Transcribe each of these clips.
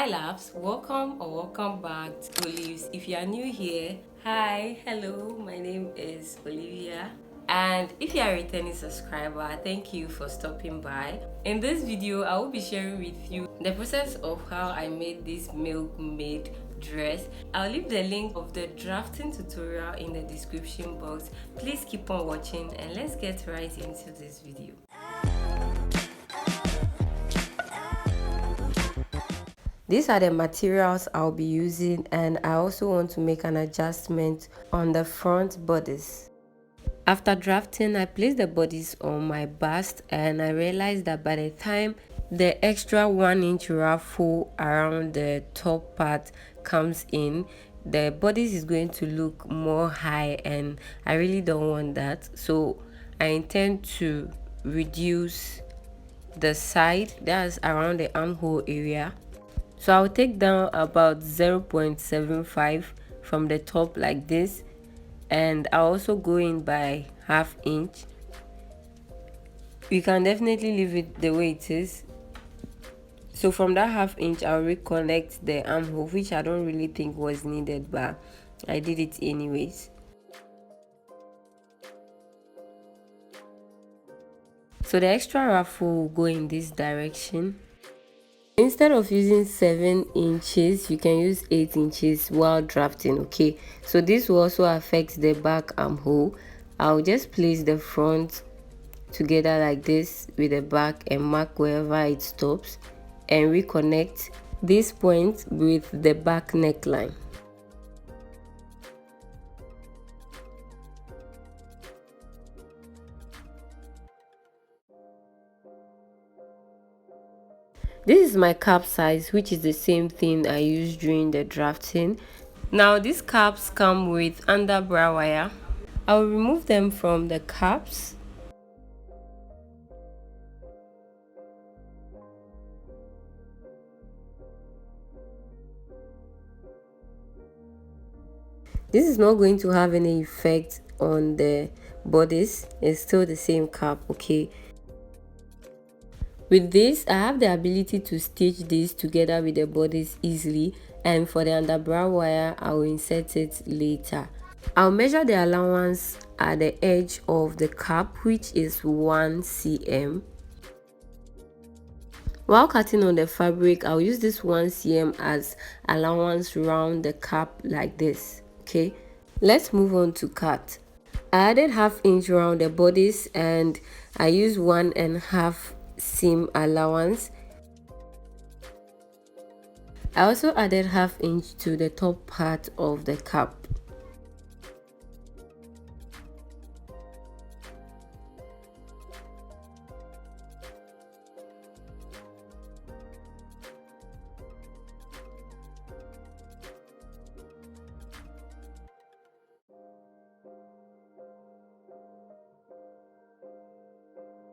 loves, welcome or welcome back to Olives. If you are new here, hi, hello, my name is Olivia. And if you are a returning subscriber, thank you for stopping by. In this video, I will be sharing with you the process of how I made this MILKMAID dress. I'll leave the link of the drafting tutorial in the description box. Please keep on watching and let's get right into this video. These are the materials I'll be using, and I also want to make an adjustment on the front bodice. After drafting, I placed the bodice on my bust and I realized that by the time the extra 1-inch ruffle around the top part comes in, the bodice is going to look more high and I really don't want that. So I intend to reduce the side, that's around the armhole area. So I'll take down about 0.75 from the top like this, and I'll also go in by 1/2 inch. You can definitely leave it the way it is. So from that 1/2 inch, I'll reconnect the armhole, which I don't really think was needed, but I did it anyways. So the extra ruffle will go in this direction. Instead of using 7 inches, you can use 8 inches while drafting, okay? So this will also affect the back armhole. I'll just place the front together like this with the back and mark wherever it stops and reconnect this point with the back neckline. This is my cap size, which is the same thing I used during the drafting. Now these caps come with underbrow wire. I'll remove them from the caps. This is not going to have any effect on the bodice. It's still the same cap, okay? With this, I have the ability to stitch this together with the bodice easily, and for the underbrow wire, I will insert it later. I'll measure the allowance at the edge of the cap, which is 1 cm. While cutting on the fabric, I'll use this 1 cm as allowance round the cap like this, okay? Let's move on to cut. I added 1/2 inch around the bodice and I used 1.5 seam allowance. I also added 1/2 inch to the top part of the cap.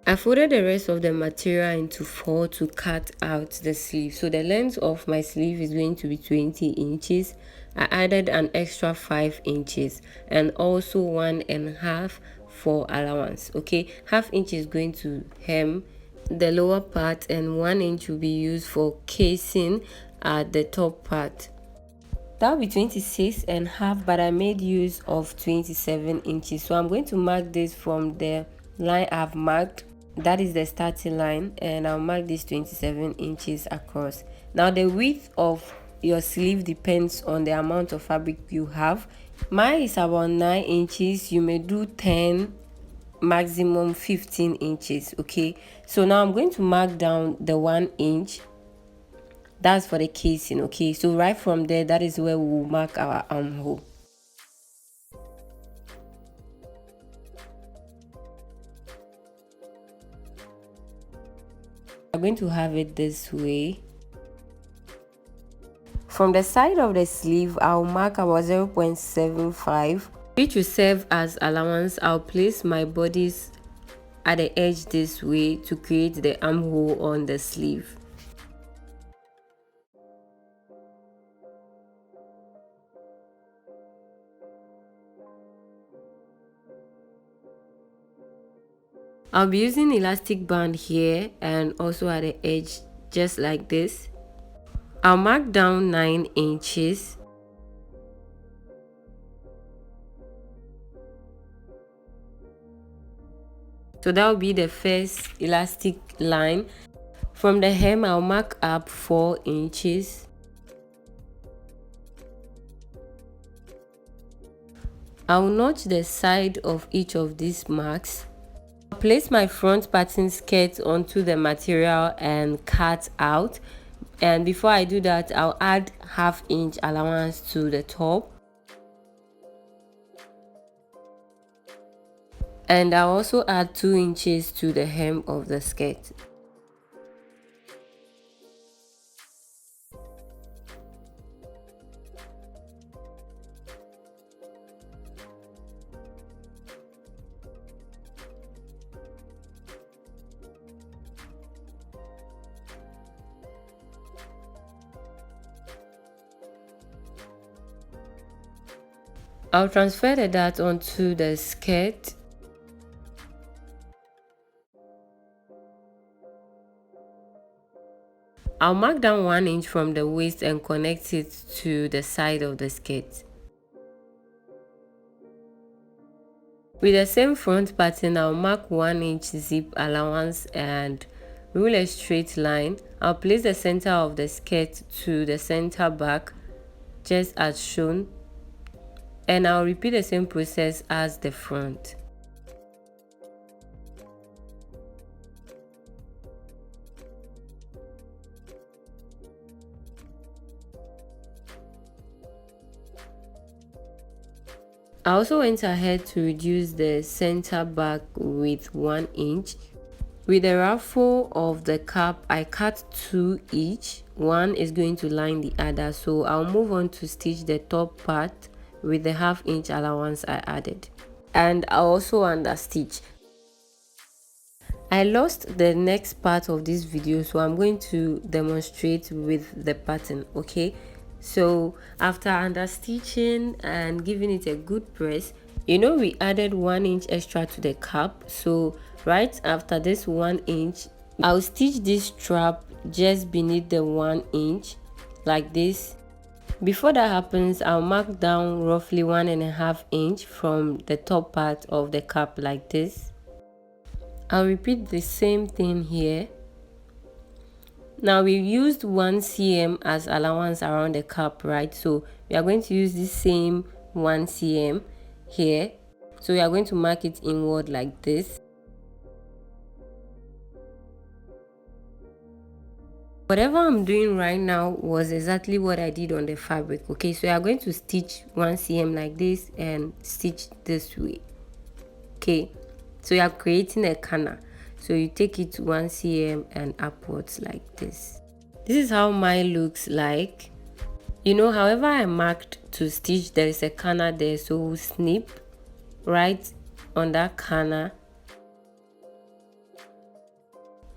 I folded the rest of the material into 4 to cut out the sleeve. So the length of my sleeve is going to be 20 inches. I added an extra 5 inches and also 1.5 for allowance, okay? 1/2 inch is going to hem the lower part and 1 inch will be used for casing at the top part. That will be 26.5, but I made use of 27 inches. So I'm going to mark this from the line I've marked. That is the starting line, and I'll mark this 27 inches across. Now the width of your sleeve depends on the amount of fabric you have. Mine is about 9 inches. You may do 10, maximum 15 inches, okay? So now I'm going to mark down the 1 inch. That's for the casing, okay? So right from there, that is where we'll mark our armhole. I'm going to have it this way. From the side of the sleeve, I'll mark about 0.75, which will serve as allowance. I'll place my bodice at the edge this way to create the armhole on the sleeve. I'll be using elastic band here and also at the edge, just like this. I'll mark down 9 inches. So that will be the first elastic line. From the hem, I'll mark up 4 inches. I'll notch the side of each of these marks. I'll place my front pattern skirt onto the material and cut out. And before I do that, I'll add half-inch allowance to the top. And I'll also add 2 inches to the hem of the skirt. I'll transfer the dart onto the skirt. I'll mark down 1 inch from the waist and connect it to the side of the skirt. With the same front pattern, I'll mark 1 inch zip allowance and rule a straight line. I'll place the center of the skirt to the center back, just as shown. And I'll repeat the same process as the front. I also went ahead to reduce the center back with 1 inch. With the ruffle of the cap, I cut 2 each. One is going to line the other, so I'll move on to stitch the top part with the half-inch allowance I added. And I'll also understitch. I lost the next part of this video, so I'm going to demonstrate with the pattern, okay? So after understitching and giving it a good press, we added 1 inch extra to the cap. So right after this 1 inch, I'll stitch this strap just beneath the 1 inch like this. Before that happens, I'll mark down roughly 1.5 inch from the top part of the cap like this. I'll repeat the same thing here. Now we used 1 cm as allowance around the cap, right? So we are going to use this same 1 cm here. So we are going to mark it inward like this. Whatever I'm doing right now was exactly what I did on the fabric, okay? So you are going to stitch 1 cm like this and stitch this way, okay? So you are creating a canal. So you take it 1 cm and upwards like this. This is how mine looks like. However I marked to stitch, there is a canal there, so we'll snip right on that canal.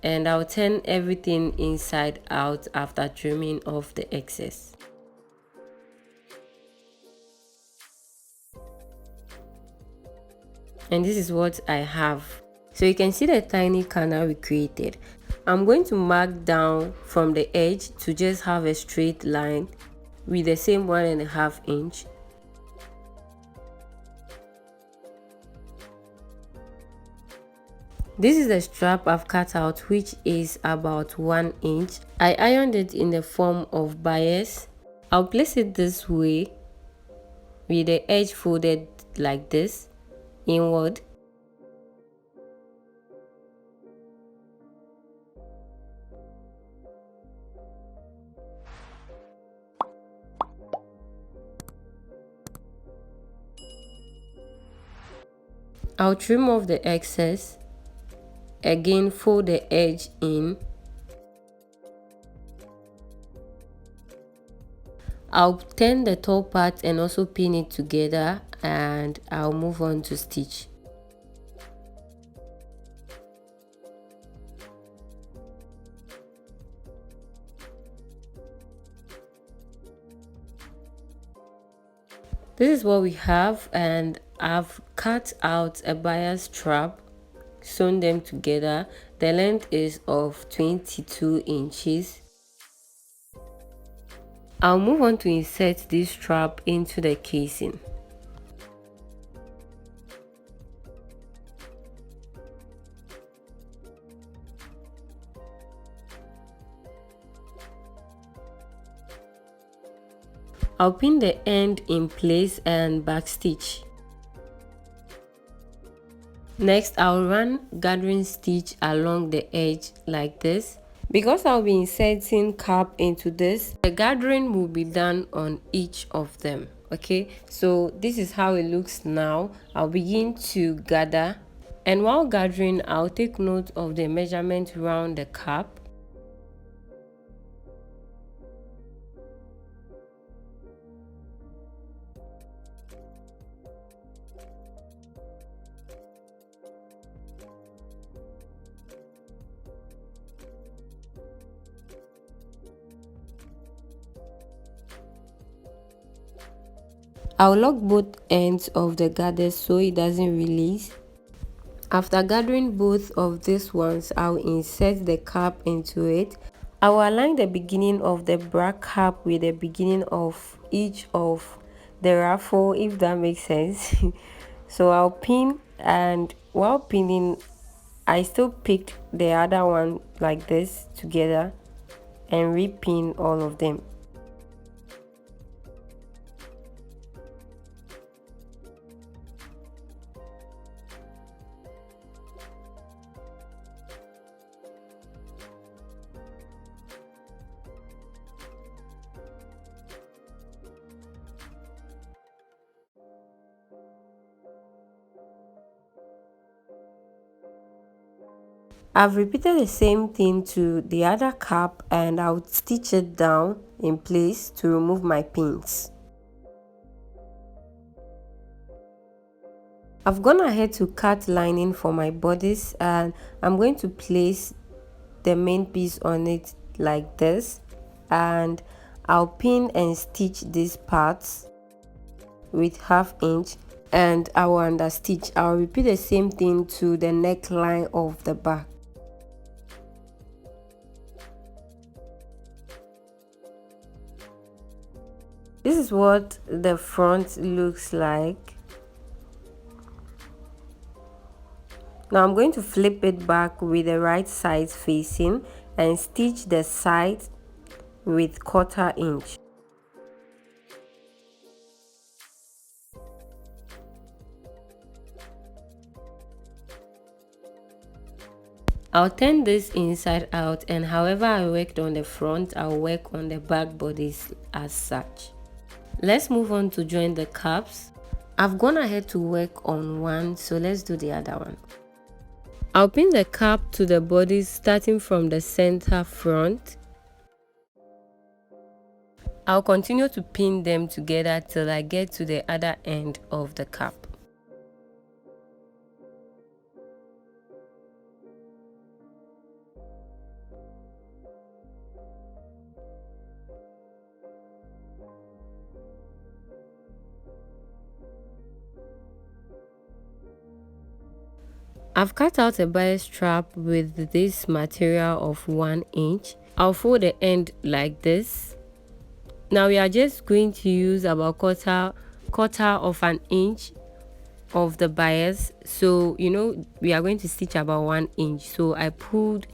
And I'll turn everything inside out after trimming off the excess. And this is what I have. So you can see the tiny canal we created. I'm going to mark down from the edge to just have a straight line with the same 1.5 inch. This is the strap I've cut out, which is about 1 inch. I ironed it in the form of bias. I'll place it this way with the edge folded like this, inward. I'll trim off the excess. Again, fold the edge in. I'll turn the top part and also pin it together, and I'll move on to stitch. This is what we have, and I've cut out a bias strap, sewn them together. The length is of 22 inches. I'll move on to insert this strap into the casing. I'll pin the end in place and backstitch. Next, I'll run gathering stitch along the edge like this. Because I'll be inserting cap into this, the gathering will be done on each of them. Okay, so this is how it looks now. I'll begin to gather, and while gathering, I'll take note of the measurement around the cap. I'll lock both ends of the gather so it doesn't release. After gathering both of these ones, I'll insert the cap into it. I will align the beginning of the back cap with the beginning of each of the ruffle, if that makes sense. So I'll pin, and while pinning, I still picked the other one like this together and re-pin all of them. I've repeated the same thing to the other cap, and I'll stitch it down in place to remove my pins. I've gone ahead to cut lining for my bodice, and I'm going to place the main piece on it like this, and I'll pin and stitch these parts with 1/2 inch, and I will understitch. I'll repeat the same thing to the neckline of the back. This is what the front looks like. Now I'm going to flip it back with the right side facing and stitch the side with 1/4 inch. I'll turn this inside out, and however I worked on the front, I'll work on the back bodies as such. Let's move on to join the caps. I've gone ahead to work on one, so let's do the other one. I'll pin the cap to the bodies starting from the center front. I'll continue to pin them together till I get to the other end of the cap. I've cut out a bias strap with this material of 1 inch. I'll fold the end like this. Now we are just going to use about quarter of an inch of the bias. So we are going to stitch about 1 inch. So I pulled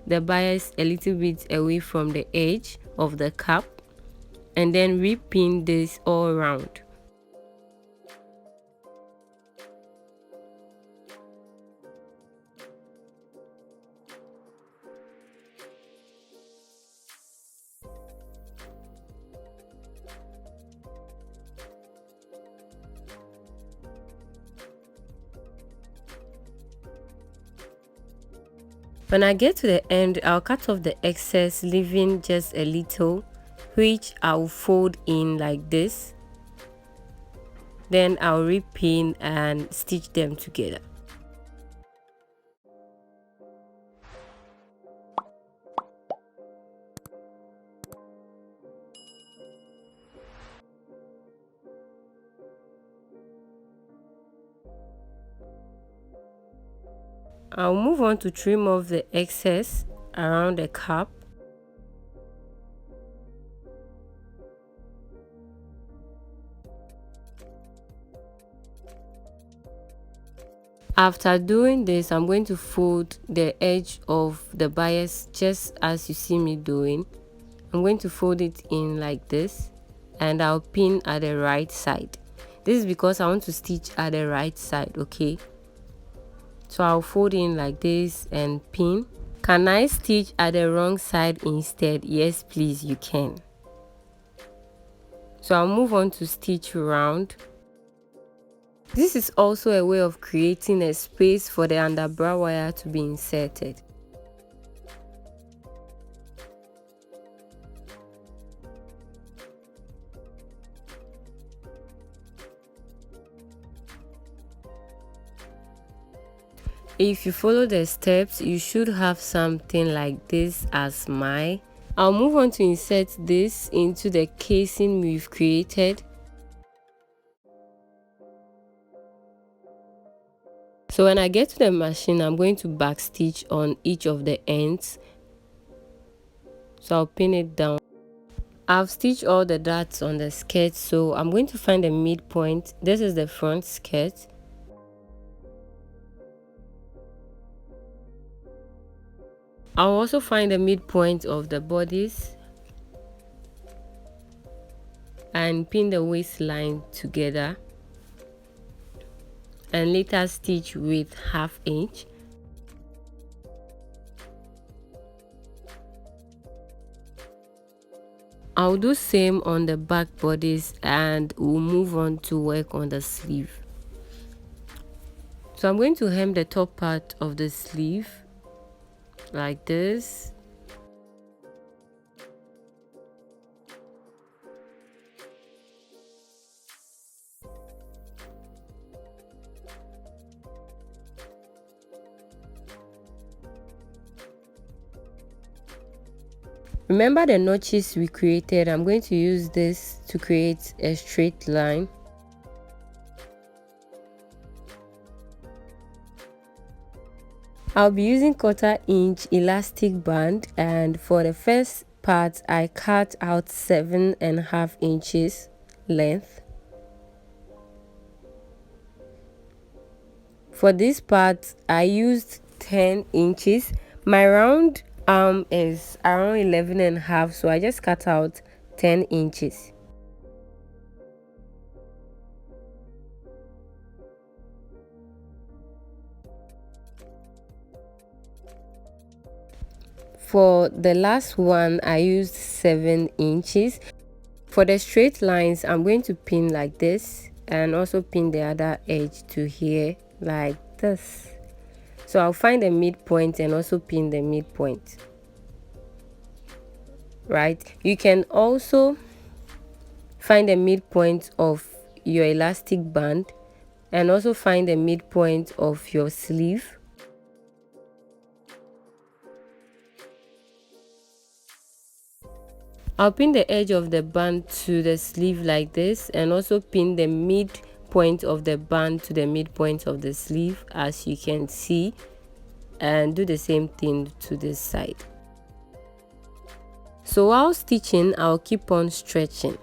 the bias a little bit away from the edge of the cap and then re-pin this all around. When I get to the end, I'll cut off the excess, leaving just a little, which I'll fold in like this. Then I'll re-pin and stitch them together. I'll move on to trim off the excess around the cap. After doing this, I'm going to fold the edge of the bias just as you see me doing. I'm going to fold it in like this, and I'll pin at the right side. This is because I want to stitch at the right side, okay? So I'll fold in like this and pin. Can I stitch at the wrong side instead? Yes, please, you can. So I'll move on to stitch round. This is also a way of creating a space for the underbrow wire to be inserted. If you follow the steps, you should have something like this as mine. I'll move on to insert this into the casing we've created. So when I get to the machine, I'm going to backstitch on each of the ends. So I'll pin it down. I've stitched all the darts on the skirt, so I'm going to find the midpoint. This is the front skirt. I'll also find the midpoint of the bodice and pin the waistline together, and later stitch with 1/2 inch. I'll do same on the back bodice, and we'll move on to work on the sleeve. So I'm going to hem the top part of the sleeve like this. Remember the notches we created? I'm going to use this to create a straight line. I'll be using 1/4 inch elastic band, and for the first part I cut out 7.5 inches length. For this part I used 10 inches. My round arm is around 11.5, so I just cut out 10 inches. For the last one I used 7 inches. For the straight lines, I'm going to pin like this and also pin the other edge to here like this. So I'll find the midpoint and also pin the midpoint. Right, you can also find the midpoint of your elastic band and also find the midpoint of your sleeve. I'll pin the edge of the band to the sleeve like this, and also pin the midpoint of the band to the midpoint of the sleeve, as you can see, and do the same thing to this side. So while stitching, I'll keep on stretching.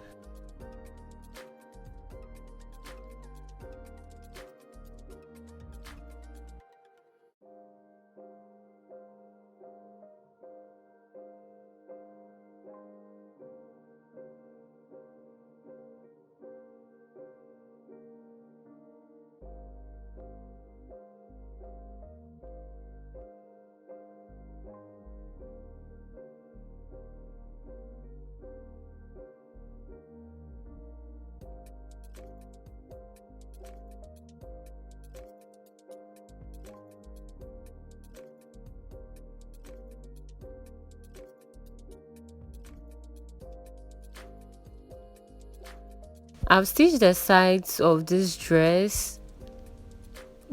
I've stitched the sides of this dress,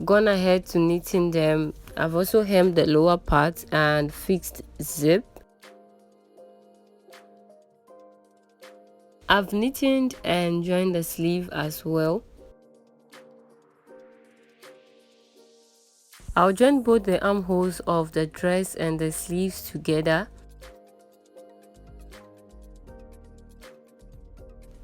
gone ahead to knitting them. I've also hemmed the lower part and fixed zip. I've knitted and joined the sleeve as well. I'll join both the armholes of the dress and the sleeves together.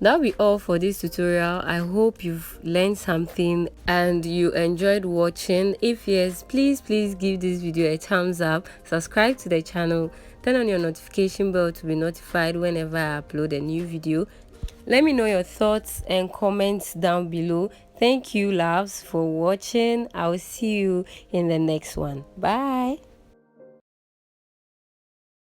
that'll be all for this tutorial. I hope you've learned something and you enjoyed watching. If yes, please give this video a thumbs up, subscribe to the channel, turn on your notification bell to be notified whenever I upload a new video. Let me know your thoughts and comments down below. Thank you, loves, for watching. I'll see you in the next one. Bye.